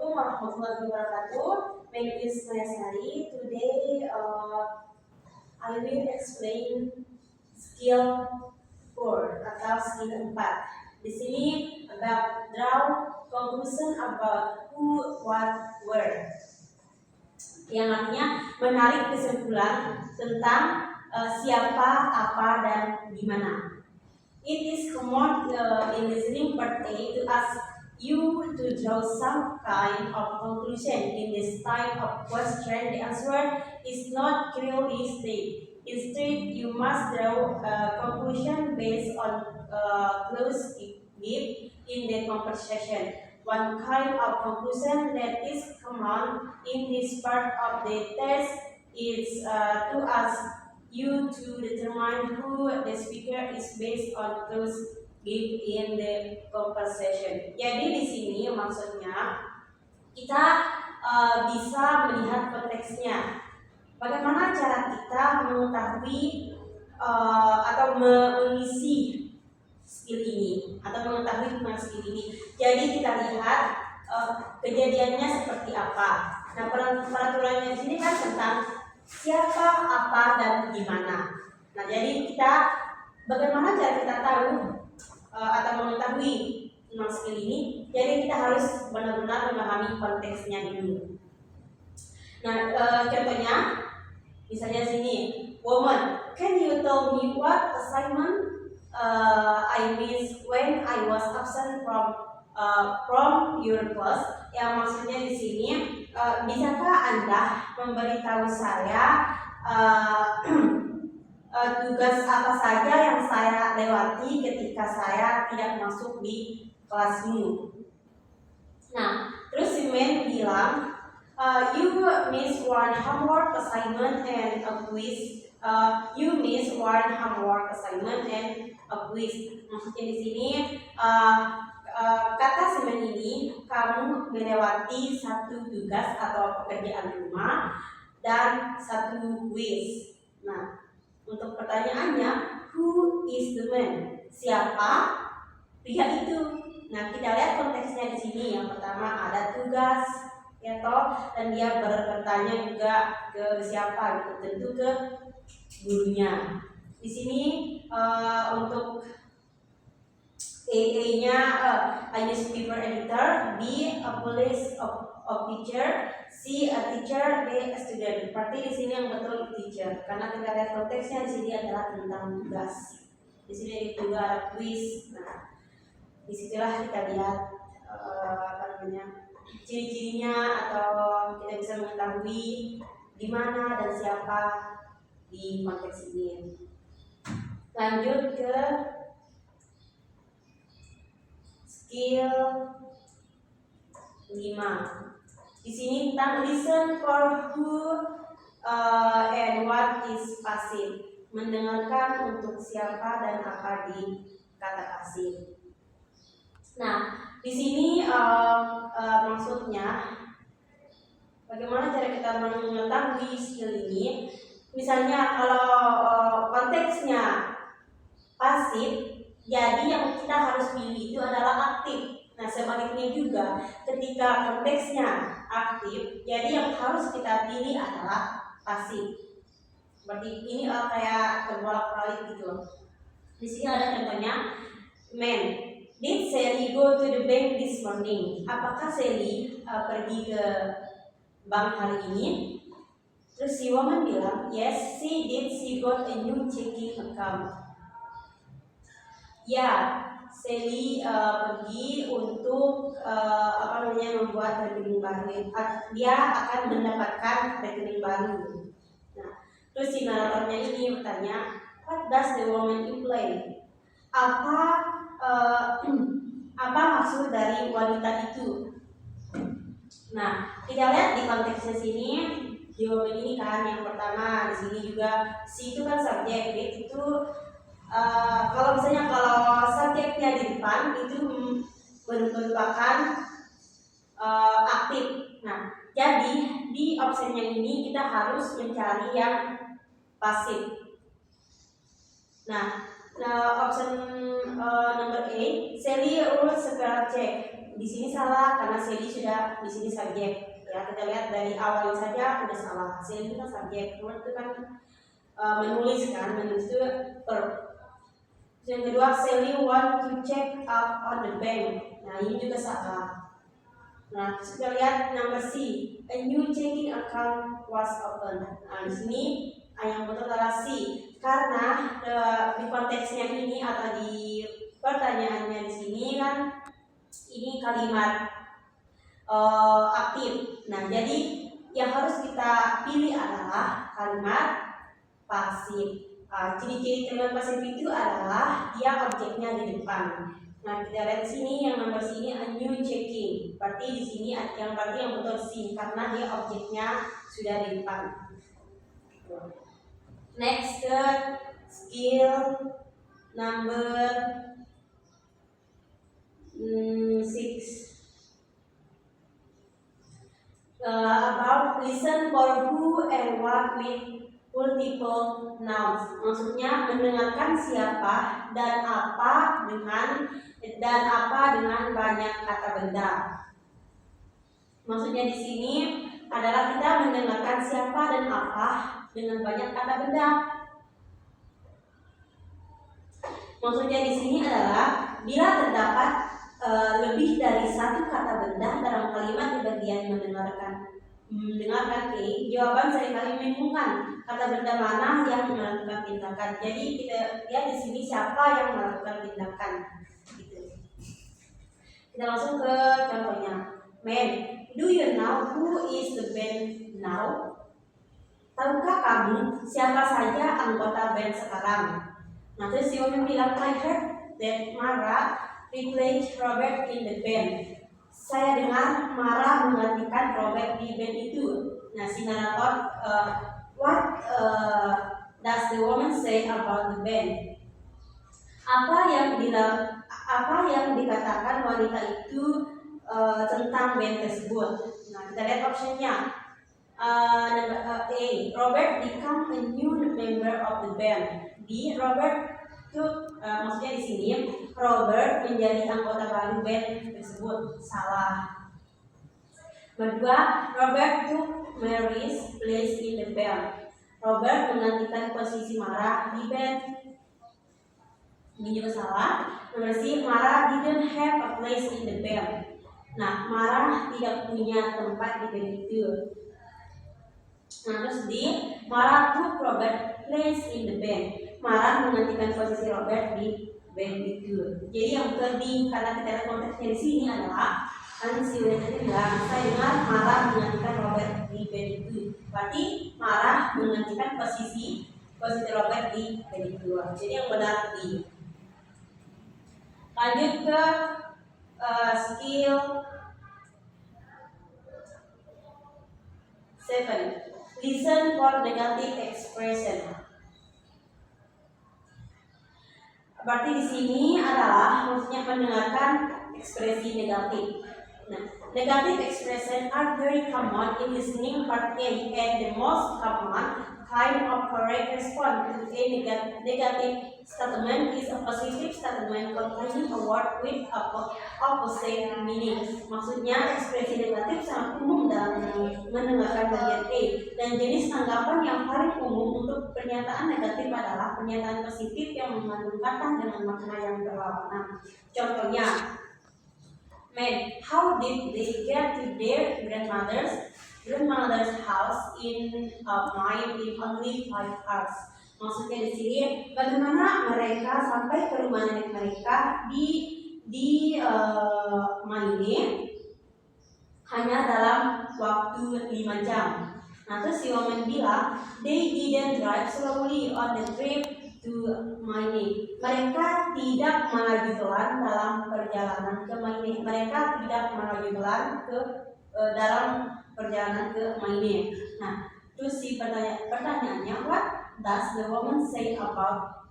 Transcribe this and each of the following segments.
Assalamualaikum warahmatullahi wabarakatuh. My name is Maya Sari. Today I will explain skill 4 atau skill 4. Di sini about draw conclusion about who, what, where. Yang artinya menarik kesimpulan tentang siapa, apa, dan gimana. It is common in listening birthday to ask you to draw some kind of conclusion in this type of question. The answer is not clearly stated. Instead, you must draw a conclusion based on clues given in the conversation. One kind of conclusion that is common in this part of the test is to ask you to determine who the speaker is based on clues given in the conversation. Jadi di sini maksudnya kita bisa melihat konteksnya. Bagaimana cara kita mengetahui atau mengisi skill ini atau mengetahui tentang skill ini. Jadi kita lihat kejadiannya seperti apa. Nah, peraturannya di sini kan tentang siapa, apa, dan gimana. Nah, jadi kita bagaimana cara kita tahu atau mengetahui tentang skill ini? Jadi kita harus benar-benar memahami konteksnya dulu. Nah, contohnya misalnya sini, woman, can you tell me what assignment I missed when I was absent from your class? Yang maksudnya di sini, bisakah Anda memberitahu saya tugas apa saja yang saya lewati ketika saya tidak masuk di kelasmu? Nah, terus si men bilang, you miss one homework assignment and a quiz. You miss one homework assignment and a quiz. Maksudnya di sini kata semen ini kamu melewati satu tugas atau pekerjaan rumah dan satu quiz. Nah, untuk pertanyaannya, who is the man? Siapa pria itu? Nah, kita lihat konteksnya di sini. Yang pertama ada tugas, ya toh, dan dia bertanya juga ke siapa gitu, tentu ke gurunya. Di sini untuk A-nya a newspaper editor, B a police officer, C a teacher, D a student. Berarti di sini yang betul teacher, karena kita lihat konteksnya di sini adalah tentang tugas. Di sini juga ada quiz. Nah, disitulah kita lihat ciri-cirinya atau kita bisa mengetahui di mana dan siapa di konteks ini. Lanjut ke skill 5. Di sini tentang listen for who and what is passive. Mendengarkan untuk siapa dan apa di kata pasif. Nah, di sini maksudnya bagaimana cara kita mengetahui skill ini? Misalnya kalau konteksnya pasif, jadi yang kita harus pilih itu adalah aktif. Nah, sebaliknya juga ketika konteksnya aktif, jadi yang harus kita pilih adalah pasif. Seperti ini kayak terbolak-balik gitu. Di sini ada contohnya, man, did Sally go to the bank this morning? Apakah Sally pergi ke bank hari ini? Terus si woman bilang, yes, she did. She got a new checking account. Ya, Sally pergi untuk membuat rekening baru. Dia akan mendapatkan rekening baru. Nah, terus si naratornya ini bertanya, what does the woman imply? Apa maksud dari wanita itu? Nah, kita lihat di konteksnya sini, jawaban ini kan yang pertama di sini juga si itu kan subjek, itu kalau misalnya kalau subjeknya di depan itu merupakan aktif. Nah, jadi di option yang ini kita harus mencari yang pasif. Nah, option number A, Sally wrote spell check. di sini salah karena Sally sudah di sini subjek. Ya, kita lihat dari awalnya saja udah salah. Sally itu kan subjek, nomor itu kan menulis itu verb. Yang kedua, Sally want to check up on the bank. Nah, ini juga salah. Nah, terus kita lihat number C, a new checking account was opened. Nah, di sini yang betul adalah C, karena di konteksnya ini atau di pertanyaannya di sini kan ini kalimat aktif. Nah, jadi yang harus kita pilih adalah kalimat pasif. Ciri-ciri kalimat pasif itu adalah dia objeknya di depan. Nah, kita lihat di sini yang nomor sini a new checking. Berarti di sini yang betul C karena dia objeknya sudah di depan. Next, skill number 6. About listen for who and what with multiple nouns. Maksudnya mendengarkan siapa dan apa dengan banyak kata benda. Maksudnya di sini adalah kita mendengarkan siapa dan apa dengan banyak kata benda. Maksudnya di sini adalah bila terdapat lebih dari satu kata benda dalam kalimat di bagian mendengarkan A, jawaban seringkali membingungkan kata benda mana yang melakukan tindakan. Jadi kita lihat di sini siapa yang melakukan tindakan. Gitu. Kita langsung ke contohnya. Man, do you know who is the band now? Tahukah kamu siapa saja anggota band sekarang? Nah, terus si Omen bilang, I heard that Mara replaced Robert in the band. Saya dengar Mara menggantikan Robert di band itu. Nah, si narator, what does the woman say about the band? Apa yang dikatakan wanita itu tentang band tersebut? Nah, kita lihat optionnya. A, Robert become a new member of the band. B, Robert itu maksudnya di sini Robert menjadi anggota baru band tersebut. Salah. Kedua, Robert took Mary's place in the band. Robert menggantikan posisi Mara di band. Ini juga salah. Nomor C, Mara didn't have a place in the band. Nah, Mara tidak punya tempat di band itu. Nah, terus D, Mara took Robert place in the band. Mara menggantikan posisi Robert di band itu. Jadi yang betul karena kita lihat konteksnya di sini adalah kan si William tadi bilang, saya dengar Mara menggantikan Robert di band itu. Berarti Mara menggantikan posisi Robert di band itu. Jadi yang benar D. Lanjut ke skill 7. Listen for negative expression. Berarti di sini adalah maksudnya mendengarkan ekspresi negatif. Nah, negative expression are very common in listening part A, and the most common kind of correct response to a negative statement is a positive statement containing a word with opposite meaning. Maksudnya ekspresi negatif sangat umum dalam mendengarkan bagian A, dan jenis tanggapan yang paling umum untuk pernyataan negatif adalah pernyataan positif yang mengandung kata dengan makna yang berlawanan. Contohnya, man, how did they get to their grandmother's house in only 5 hours? Maksudnya di sini bagaimana mereka sampai ke rumah nenek mereka di Maine hanya dalam waktu 5 jam. Nah, terus si Omen bilang they didn't drive slowly on the trip to Maine. Mereka tidak melaju pelan dalam perjalanan ke Maine. Mereka tidak melaju pelan dalam perjalanan ke Maine. Nah, terus si pertanyaannya, what does the woman say about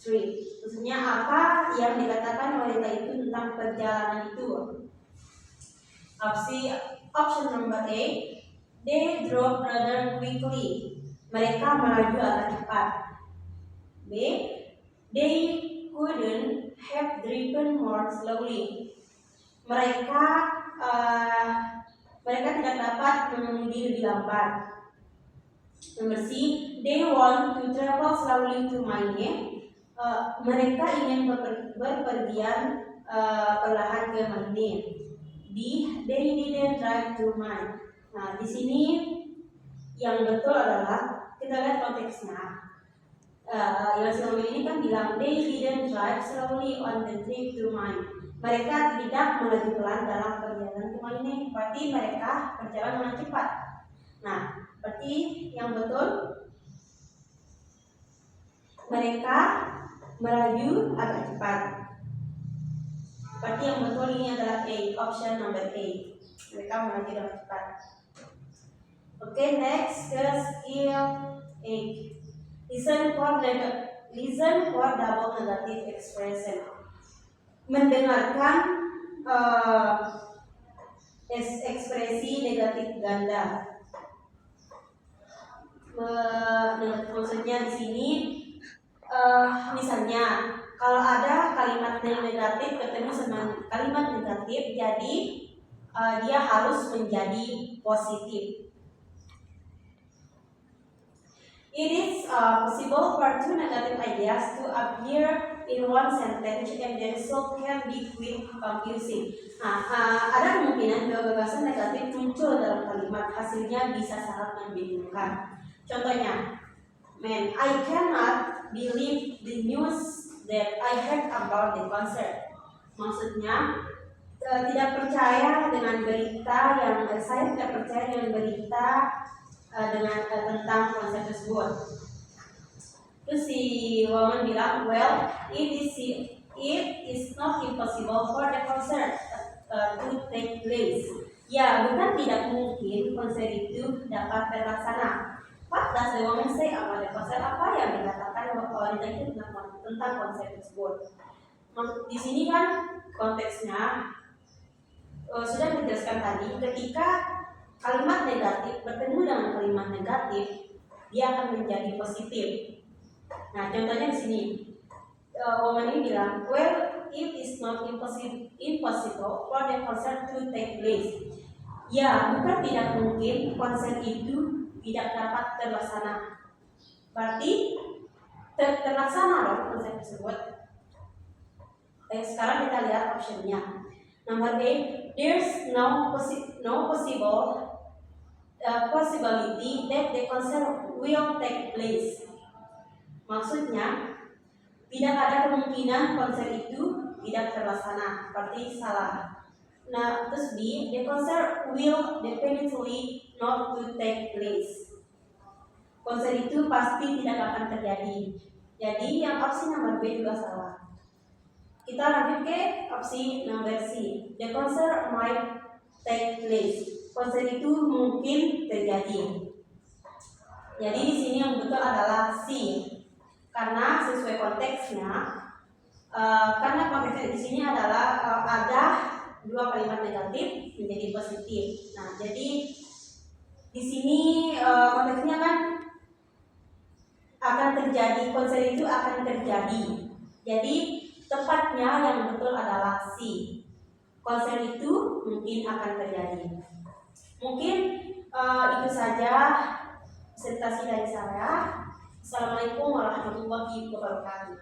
trip? Maksudnya apa yang dikatakan wanita itu tentang perjalanan itu? Option number A, they drove rather quickly. Mereka melaju agak cepat. B, they couldn't have driven more slowly. mereka mereka tidak dapat mengemudi lebih lambat. Nomor C, they want to travel slowly to Maine. Mereka ingin berpergian perlahan ke Maine. B, they didn't drive to Maine. Nah, di sini yang betul adalah kita lihat konteksnya. Yang selama ini kan bilang they didn't drive slowly on the trip to Maine. Mereka tidak melaju pelan dalam perjalanan ke Maine. Berarti mereka berjalan dengan cepat. Nah, berarti yang betul mereka melaju agak cepat. Berarti yang betul ini adalah A, option number A. Mereka melaju dengan cepat. Oke, next ke skill 8. Listen for double negative expression. Mendengarkan ekspresi negatif ganda. Maksudnya di sini misalnya kalau ada kalimat negatif ketemu sama kalimat negatif, jadi dia harus menjadi positif. It is possible for two negative ideas to appear in one sentence and the result can be quite confusing. Nah, ada kemungkinan dua gagasan negatif muncul dalam kalimat, hasilnya bisa sangat membingungkan. Contohnya, man, I cannot believe the news that I heard about the concert. Maksudnya, tidak percaya dengan berita yang saya tidak percaya dengan berita tentang konser tersebut. Terus si woman bilang, well, it is not impossible for the concert to take place. Ya, bukan tidak mungkin konser itu dapat terlaksana. What does the woman say about the concert? Apa yang dikatakan wanita itu tentang konser tersebut? Di sini kan konteksnya sudah dijelaskan tadi, ketika kalimat negatif bertemu dengan kalimat negatif, dia akan menjadi positif. Nah, contohnya di sini, woman ini bilang, well, it is not impossible for the concert to take place. Ya, bukan tidak mungkin konser itu tidak dapat terlaksana. Berarti terlaksana loh konser tersebut. Sekarang kita lihat optionnya. Nomor A, there's no possibility that the concert will take place. Maksudnya, tidak ada kemungkinan konser itu tidak terlaksana. Berarti salah. Nah, terus B, the concert will definitely not to take place. Konser itu pasti tidak akan terjadi. Jadi yang opsi nomor B juga salah. Kita lanjut ke opsi nomor C. The concert might take place. Konser itu mungkin terjadi. Jadi di sini yang betul adalah C. Karena sesuai konteksnya, karena konteksnya di sini adalah ada dua kalimat negatif menjadi positif. Nah, jadi di sini konteksnya kan akan terjadi, konser itu akan terjadi. Jadi tepatnya yang betul adalah C. Konser itu mungkin akan terjadi. Mungkin itu saja presentasi dari saya. Assalamualaikum warahmatullahi wabarakatuh.